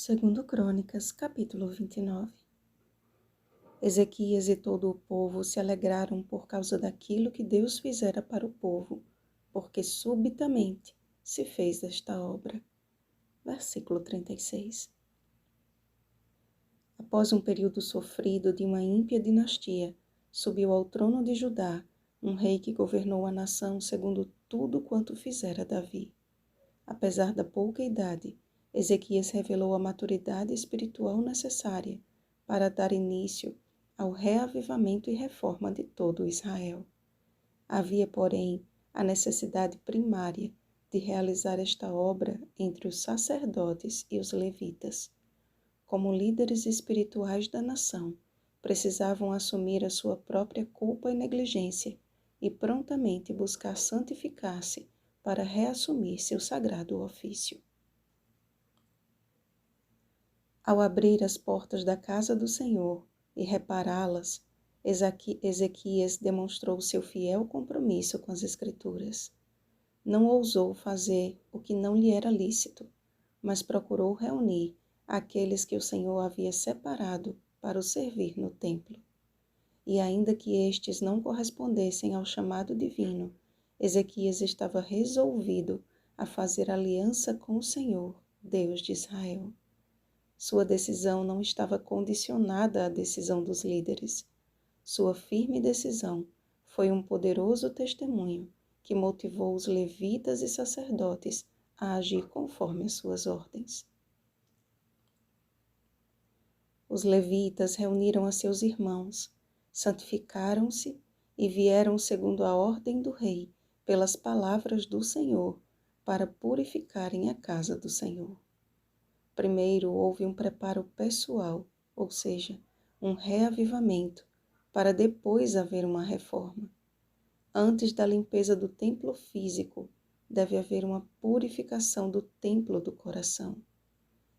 Segundo Crônicas, capítulo 29. Ezequias e todo o povo se alegraram por causa daquilo que Deus fizera para o povo, porque subitamente se fez esta obra. Versículo 36. Após um período sofrido de uma ímpia dinastia, subiu ao trono de Judá um rei que governou a nação segundo tudo quanto fizera Davi. Apesar da pouca idade, Ezequias revelou a maturidade espiritual necessária para dar início ao reavivamento e reforma de todo Israel. Havia, porém, a necessidade primária de realizar esta obra entre os sacerdotes e os levitas. Como líderes espirituais da nação, precisavam assumir a sua própria culpa e negligência e prontamente buscar santificar-se para reassumir seu sagrado ofício. Ao abrir as portas da casa do Senhor e repará-las, Ezequias demonstrou seu fiel compromisso com as Escrituras. Não ousou fazer o que não lhe era lícito, mas procurou reunir aqueles que o Senhor havia separado para o servir no templo. E ainda que estes não correspondessem ao chamado divino, Ezequias estava resolvido a fazer aliança com o Senhor, Deus de Israel. Sua decisão não estava condicionada à decisão dos líderes. Sua firme decisão foi um poderoso testemunho que motivou os levitas e sacerdotes a agir conforme as suas ordens. Os levitas reuniram a seus irmãos, santificaram-se e vieram segundo a ordem do rei, pelas palavras do Senhor, para purificarem a casa do Senhor. Primeiro houve um preparo pessoal, ou seja, um reavivamento, para depois haver uma reforma. Antes da limpeza do templo físico, deve haver uma purificação do templo do coração.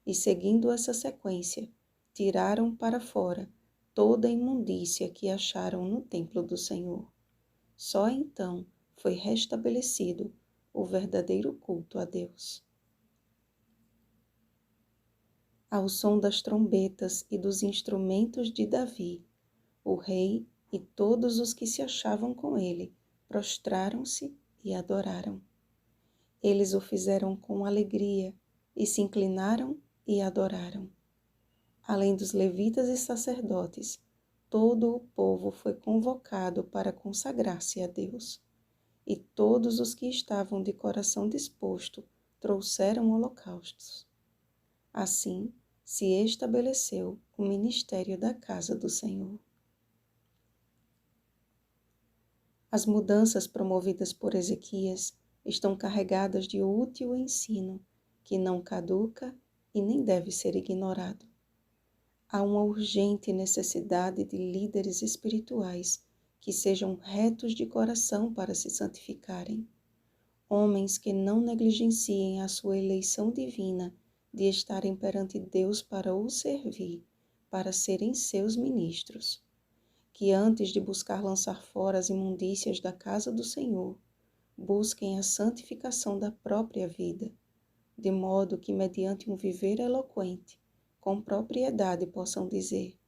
E seguindo essa sequência, tiraram para fora toda a imundícia que acharam no templo do Senhor. Só então foi restabelecido o verdadeiro culto a Deus. Ao som das trombetas e dos instrumentos de Davi, o rei e todos os que se achavam com ele prostraram-se e adoraram. Eles o fizeram com alegria e se inclinaram e adoraram. Além dos levitas e sacerdotes, todo o povo foi convocado para consagrar-se a Deus. E todos os que estavam de coração disposto trouxeram holocaustos. Assim, se estabeleceu o ministério da casa do Senhor. As mudanças promovidas por Ezequias estão carregadas de útil ensino, que não caduca e nem deve ser ignorado. Há uma urgente necessidade de líderes espirituais que sejam retos de coração para se santificarem. Homens que não negligenciem a sua eleição divina de estarem perante Deus para o servir, para serem seus ministros. Que antes de buscar lançar fora as imundícias da casa do Senhor, busquem a santificação da própria vida, de modo que, mediante um viver eloquente, com propriedade possam dizer: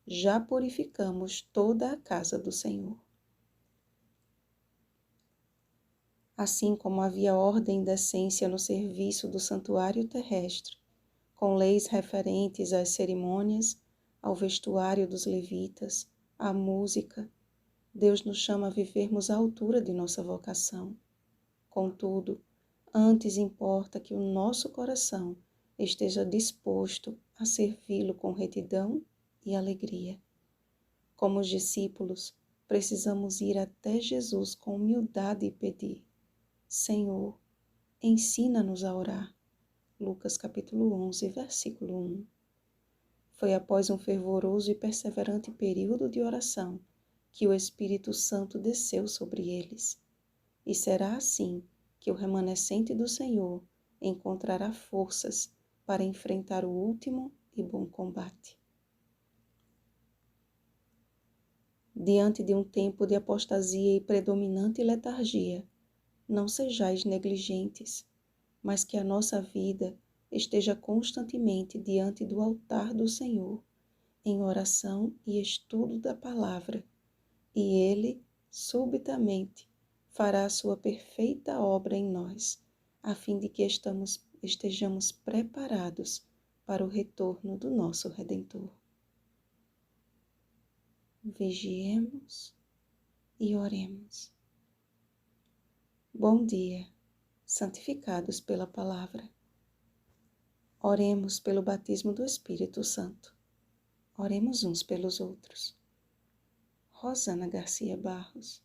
já purificamos toda a casa do Senhor. Assim como havia ordem e decência no serviço do santuário terrestre, com leis referentes às cerimônias, ao vestuário dos levitas, à música, Deus nos chama a vivermos à altura de nossa vocação. Contudo, antes importa que o nosso coração esteja disposto a servi-lo com retidão e alegria. Como os discípulos, precisamos ir até Jesus com humildade e pedir: Senhor, ensina-nos a orar. Lucas capítulo 11, versículo 1. Foi após um fervoroso e perseverante período de oração que o Espírito Santo desceu sobre eles. E será assim que o remanescente do Senhor encontrará forças para enfrentar o último e bom combate. Diante de um tempo de apostasia e predominante letargia, não sejais negligentes, mas que a nossa vida esteja constantemente diante do altar do Senhor, em oração e estudo da palavra, e Ele, subitamente, fará a sua perfeita obra em nós, a fim de que estejamos preparados para o retorno do nosso Redentor. Vigiemos e oremos. Bom dia, santificados pela palavra. Oremos pelo batismo do Espírito Santo. Oremos uns pelos outros. Rosana Garcia Barros.